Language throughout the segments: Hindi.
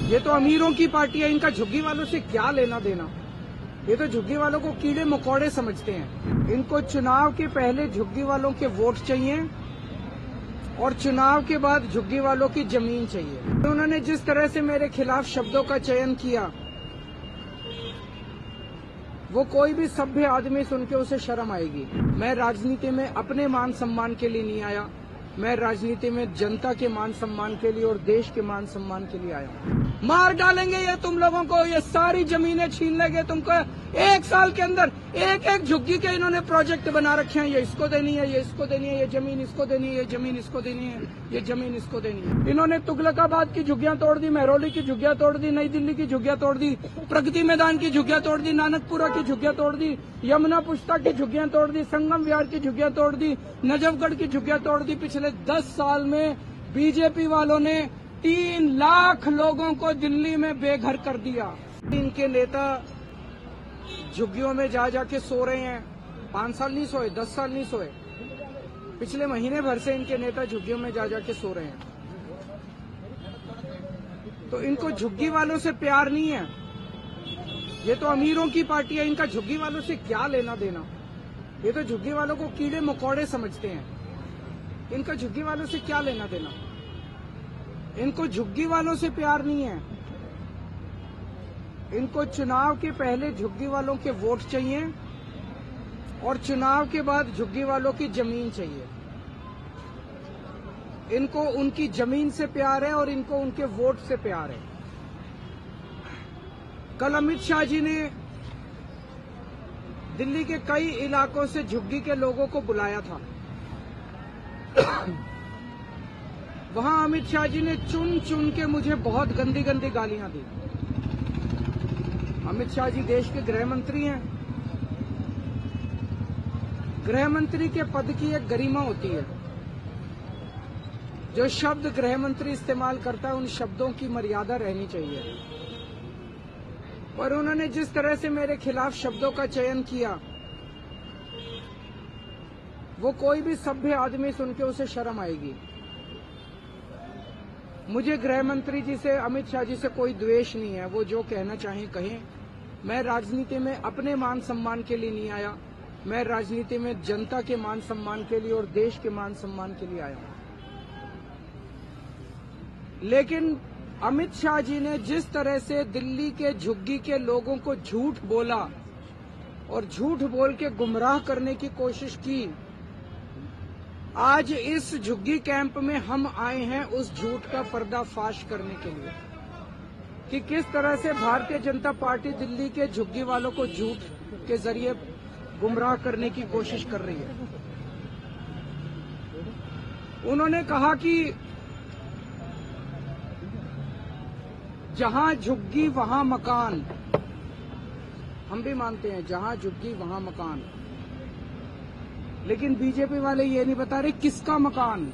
ये तो अमीरों की पार्टी है, इनका झुग्गी वालों से क्या लेना देना। ये तो झुग्गी वालों को कीड़े मकोड़े समझते हैं। इनको चुनाव के पहले झुग्गी वालों के वोट चाहिए और चुनाव के बाद झुग्गी वालों की जमीन चाहिए। उन्होंने जिस तरह से मेरे खिलाफ शब्दों का चयन किया, वो कोई भी सभ्य आदमी सुन के उसे शर्म आएगी। मैं राजनीति में अपने मान सम्मान के लिए नहीं आया, मैं राजनीति में जनता के मान सम्मान के लिए और देश के मान सम्मान के लिए आया हूँ। मार डालेंगे ये तुम लोगों को, ये सारी जमीनें छीन लेंगे तुमको। एक साल के अंदर एक एक झुग्गी के इन्होंने प्रोजेक्ट बना रखे हैं। ये इसको देनी है, ये इसको देनी है, ये जमीन इसको देनी है, ये जमीन इसको देनी है, ये जमीन इसको देनी है। इन्होंने तुगलकाबाद की झुग्गियां तोड़ दी, महरौली की झुग्गियां तोड़ दी, नई दिल्ली की झुग्गियां तोड़ दी, प्रगति मैदान की झुग्गियां तोड़ दी, नानकपुरा की झुग्गियां तोड़ दी, यमुना पुष्ता की झुग्गियां तोड़ दी, संगम विहार की झुग्गियां तोड़ दी, नजफगढ़ की झुग्गियां तोड़ दी। पिछले 10 साल में बीजेपी वालों ने 3 लाख लोगों को दिल्ली में बेघर कर दिया। इनके नेता झुग्गियों में जा जाके सो रहे हैं। 5 साल नहीं सोए, 10 साल नहीं सोए, पिछले महीने भर से इनके नेता झुग्गियों में जा जाके सो रहे हैं। तो इनको झुग्गी वालों से प्यार नहीं है। ये तो अमीरों की पार्टी है, इनका झुग्गी वालों से क्या लेना देना। ये तो झुग्गी वालों को कीड़े मकोड़े समझते हैं। इनका झुग्गी वालों से क्या लेना देना। इनको झुग्गी वालों से प्यार नहीं है। इनको चुनाव के पहले झुग्गी वालों के वोट चाहिए और चुनाव के बाद झुग्गी वालों की जमीन चाहिए। इनको उनकी जमीन से प्यार है और इनको उनके वोट से प्यार है। कल अमित शाह जी ने दिल्ली के कई इलाकों से झुग्गी के लोगों को बुलाया था। वहां अमित शाह जी ने चुन चुन के मुझे बहुत गंदी गंदी गालियां दी। अमित शाह जी देश के गृह मंत्री हैं। गृह मंत्री के पद की एक गरिमा होती है। जो शब्द गृह मंत्री इस्तेमाल करता है उन शब्दों की मर्यादा रहनी चाहिए। पर उन्होंने जिस तरह से मेरे खिलाफ शब्दों का चयन किया, वो कोई भी सभ्य आदमी सुन के उसे शर्म आएगी। मुझे गृह मंत्री जी से, अमित शाह जी से कोई द्वेष नहीं है। वो जो कहना चाहें कहें। मैं राजनीति में अपने मान सम्मान के लिए नहीं आया, मैं राजनीति में जनता के मान सम्मान के लिए और देश के मान सम्मान के लिए आया हूं। लेकिन अमित शाह जी ने जिस तरह से दिल्ली के झुग्गी के लोगों को झूठ बोला और झूठ बोल के गुमराह करने की कोशिश की, आज इस झुग्गी कैंप में हम आए हैं उस झूठ का पर्दाफाश करने के लिए कि किस तरह से भारतीय जनता पार्टी दिल्ली के झुग्गी वालों को झूठ के जरिए गुमराह करने की कोशिश कर रही है। उन्होंने कहा कि जहां झुग्गी वहां मकान। हम भी मानते हैं जहां झुग्गी वहां मकान, लेकिन बीजेपी वाले ये नहीं बता रहे किसका मकान।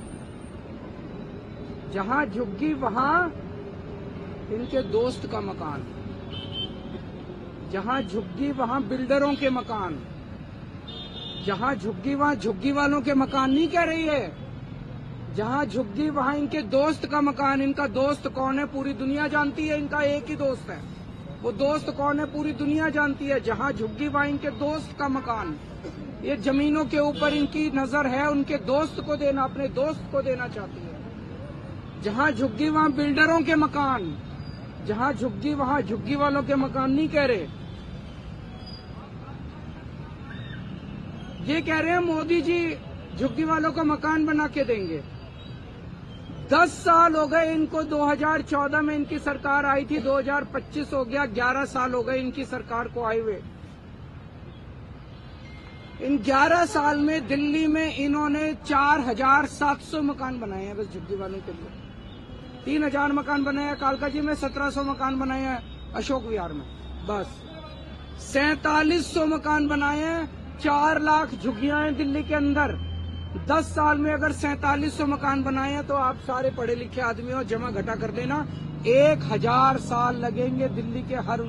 जहां झुग्गी वहां इनके दोस्त का मकान, जहां झुग्गी वहां बिल्डरों के मकान, जहां झुग्गी वहां झुग्गी वालों के मकान नहीं कह रही है। जहां झुग्गी वहां इनके दोस्त का मकान। इनका दोस्त कौन है पूरी दुनिया जानती है। इनका एक ही दोस्त है। वो दोस्त कौन है पूरी दुनिया जानती है। जहां झुग्गी वहां इनके दोस्त का मकान। ये जमीनों के ऊपर इनकी नजर है, उनके दोस्त को देना, अपने दोस्त को देना चाहती है। जहां झुग्गी वहां बिल्डरों के मकान, जहां झुग्गी वहां झुग्गी वालों के मकान नहीं कह रहे। ये कह रहे हैं मोदी जी झुग्गी वालों को मकान बना के देंगे। 10 साल हो गए इनको। 2014 में इनकी सरकार आई थी, 2025 हो गया, 11 साल हो गए इनकी सरकार को आए हुए। इन 11 साल में दिल्ली में इन्होंने 4700 मकान बनाए हैं बस झुग्गी वालों के लिए। 3000 मकान बनाए हैं कालका जी में, 1700 मकान बनाए हैं अशोक विहार में, बस 4700 मकान बनाए हैं। 4 लाख झुग्गियां हैं दिल्ली के अंदर। 10 साल में अगर 4700 मकान बनाए हैं तो आप सारे पढ़े लिखे आदमी हो, जमा घटा कर देना, 1000 साल लगेंगे दिल्ली के हर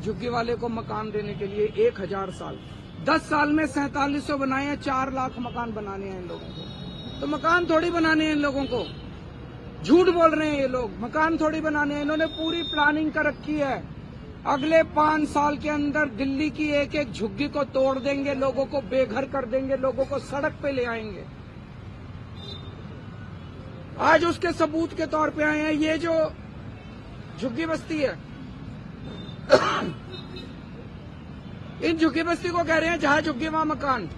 झुग्गी वाले को मकान देने के लिए। 1000 साल। 10 साल में 4700 बनाए हैं, 4 लाख मकान बनाने हैं इन लोगों को। तो मकान थोड़ी बनाने हैं इन लोगों को। झूठ बोल रहे हैं ये लोग, मकान थोड़ी बनाने हैं। इन्होंने पूरी प्लानिंग कर रखी है। अगले 5 साल के अंदर दिल्ली की एक एक झुग्गी को तोड़ देंगे, लोगों को बेघर कर देंगे, लोगों को सड़क पे ले आएंगे। आज उसके सबूत के तौर पे आए हैं। ये जो झुग्गी बस्ती है, इन झुग्गी बस्ती को कह रहे हैं जहां झुग्गी वहां मकान।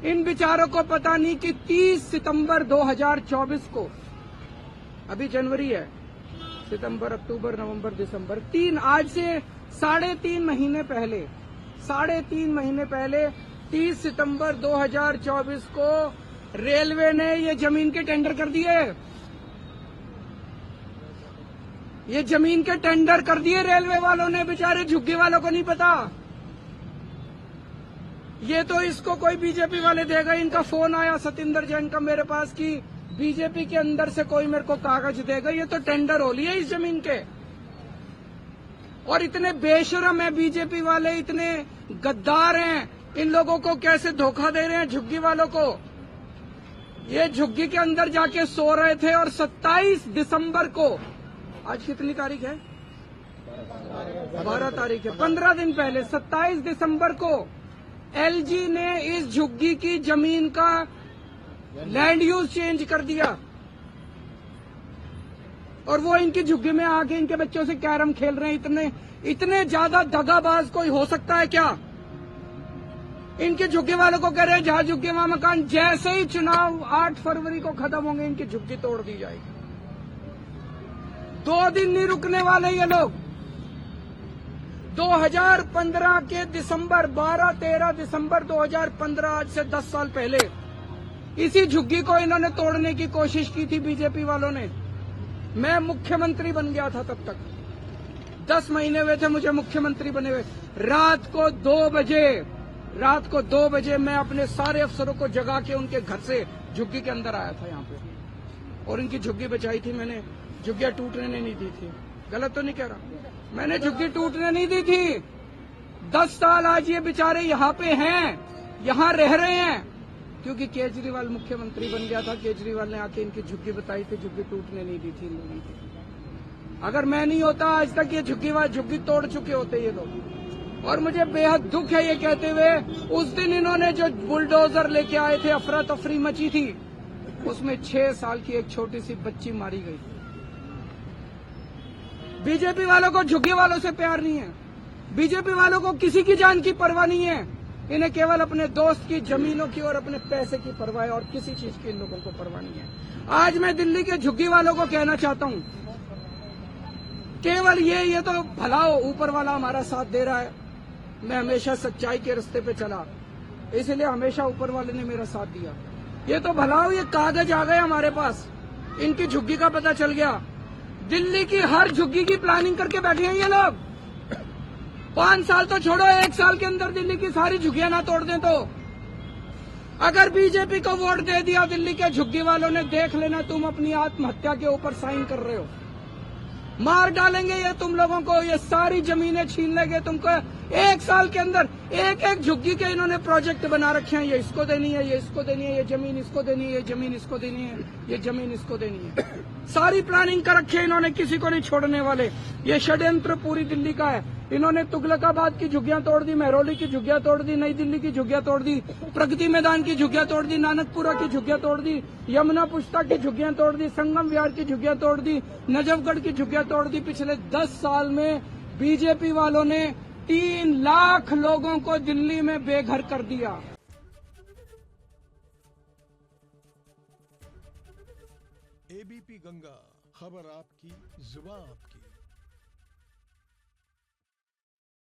इन बेचारों को पता नहीं कि 30 सितंबर 2024 को, अभी जनवरी है, सितंबर, अक्टूबर, नवंबर, दिसंबर, आज से 3.5 महीने पहले, 3.5 महीने पहले 30 सितंबर 2024 को रेलवे ने ये जमीन के टेंडर कर दिए। ये जमीन के टेंडर कर दिए रेलवे वालों ने, बेचारे झुग्गी वालों को नहीं पता। ये तो इसको कोई बीजेपी वाले देगा। इनका फोन आया सतिंदर जैन का मेरे पास कि बीजेपी के अंदर से कोई मेरे को कागज देगा। ये तो टेंडर हो लिए इस जमीन के। और इतने बेशरम है बीजेपी वाले, इतने गद्दार हैं, इन लोगों को कैसे धोखा दे रहे हैं झुग्गी वालों को। ये झुग्गी के अंदर जाके सो रहे थे और 27 दिसंबर को, आज कितनी तारीख है? 12 तारीख है, 15 दिन पहले 27 दिसंबर को एलजी ने इस झुग्गी की जमीन का लैंड यूज चेंज कर दिया। और वो इनकी झुग्गी में आके इनके बच्चों से कैरम खेल रहे हैं। इतने ज्यादा दगाबाज कोई हो सकता है क्या? इनके झुग्गी वालों को कह रहे हैं जहां झुग्गी वहां मकान। जैसे ही चुनाव 8 फरवरी को खत्म होंगे, इनकी झुग्गी तोड़ दी जाएगी। 2 दिन नहीं रुकने वाले ये लोग। 2015 के दिसंबर, 12-13 दिसंबर 2015, आज से 10 साल पहले, इसी झुग्गी को इन्होंने तोड़ने की कोशिश की थी बीजेपी वालों ने। मैं मुख्यमंत्री बन गया था तब तक, 10 महीने हुए थे मुझे मुख्यमंत्री बने हुए। रात को 2 बजे मैं अपने सारे अफसरों को जगा के उनके घर से झुग्गी के अंदर आया था यहाँ पे, और इनकी झुग्गी बचाई थी मैंने। झुग्गियां टूटने नहीं दी थी। गलत तो नहीं कह रहा, मैंने झुग्गी टूटने नहीं दी थी। 10 साल आज ये बेचारे यहाँ पे हैं, यहाँ रह रहे हैं, क्योंकि केजरीवाल मुख्यमंत्री बन गया था। केजरीवाल ने आके इनकी झुग्गी बताई थी, झुग्गी टूटने नहीं दी थी इन लोगों की। अगर मैं नहीं होता आज तक ये झुग्गी तोड़ चुके होते ये लोग। और मुझे बेहद दुख है ये कहते हुए, उस दिन इन्होंने जो बुलडोजर लेके आए थे, अफरा तफरी मची थी, उसमें 6 साल की एक छोटी सी बच्ची मारी गई। बीजेपी वालों को झुग्गी वालों से प्यार नहीं है। बीजेपी वालों को किसी की जान की परवाह नहीं है। इन्हें केवल अपने दोस्त की जमीनों की और अपने पैसे की परवाह है, और किसी चीज की इन लोगों को परवाह नहीं है। आज मैं दिल्ली के झुग्गी वालों को कहना चाहता हूं, केवल ये तो भला हो, ऊपर वाला हमारा साथ दे रहा है। मैं हमेशा सच्चाई के रास्ते पे चला, इसलिए हमेशा ऊपर वाले ने मेरा साथ दिया। ये तो भला हो, ये कागज आ गए हमारे पास, इनकी झुग्गी का पता चल गया। दिल्ली की हर झुग्गी की प्लानिंग करके बैठे हैं ये लोग। 5 साल तो छोड़ो, 1 साल के अंदर दिल्ली की सारी झुग्गियां ना तोड़ दें तो। अगर बीजेपी को वोट दे दिया दिल्ली के झुग्गी वालों ने, देख लेना तुम अपनी आत्महत्या के ऊपर साइन कर रहे हो। मार डालेंगे ये तुम लोगों को, ये सारी जमीनें छीन लेंगे तुमको। 1 साल के अंदर एक झुग्गी के इन्होंने प्रोजेक्ट बना रखे हैं। ये इसको देनी है, ये इसको देनी है, ये जमीन इसको देनी है, ये जमीन इसको देनी है, ये जमीन इसको देनी है। सारी प्लानिंग कर रखी है इन्होंने, किसी को नहीं छोड़ने वाले। ये षड्यंत्र पूरी दिल्ली का है। इन्होंने तुगलकाबाद की झुग्गियां तोड़ दी, महरौली की झुग्गियां तोड़ दी, नई दिल्ली की झुग्गियां तोड़ दी, प्रगति मैदान की झुग्गियां तोड़ दी, नानकपुरा की झुग्गियां तोड़ दी, यमुना पुष्ता की झुग्गियां तोड़ दी, संगम विहार की झुग्गियां तोड़ दी, नजफगढ़ की झुग्गियां तोड़ दी। पिछले 10 साल में बीजेपी वालों ने 3 लाख लोगों को दिल्ली में बेघर कर दिया। एबीपी गंगा, खबर आपकी, जुबान आपकी।